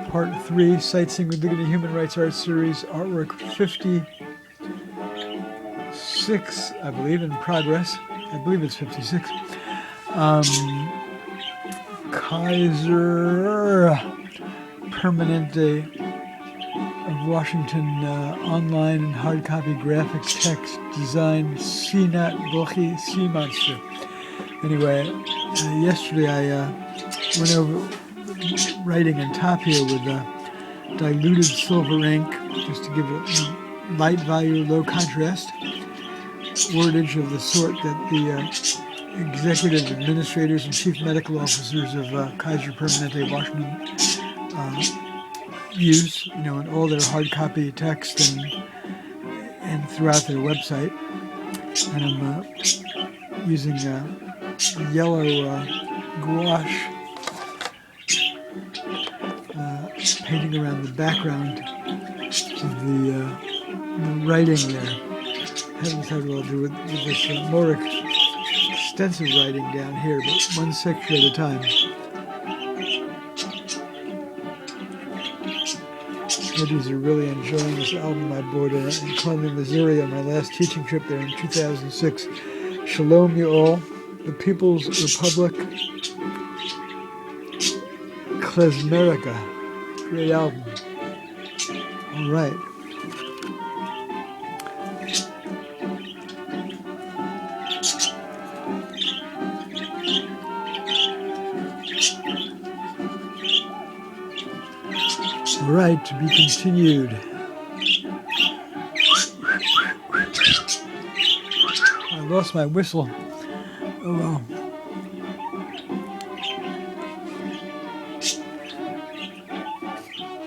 Part 3, Sightseeing with Dignity Human Rights Art Series, artwork 56, I believe, in progress. I believe it's 56. KAISERR-PERMINentay of Washington, online and hard copy graphic text design, See-Not Sea Monster. Anyway, yesterday I went over writing in top here with diluted silver ink, just to give it light value, low contrast, wordage of the sort that the executive administrators and chief medical officers of KAISERR-PERMINentay Washington use, in all their hard copy text and throughout their website. And I'm using yellow gouache, painting around the background of the writing there. Haven't had what I'll do with this more extensive writing down here, but one section at a time. Ladies are really enjoying this album I bought in Columbia, Missouri on my last teaching trip there in 2006. Shalom, you all. The People's Republic, Klezmerika. Great album. All right. All right, to be continued. I lost my whistle. Oh well.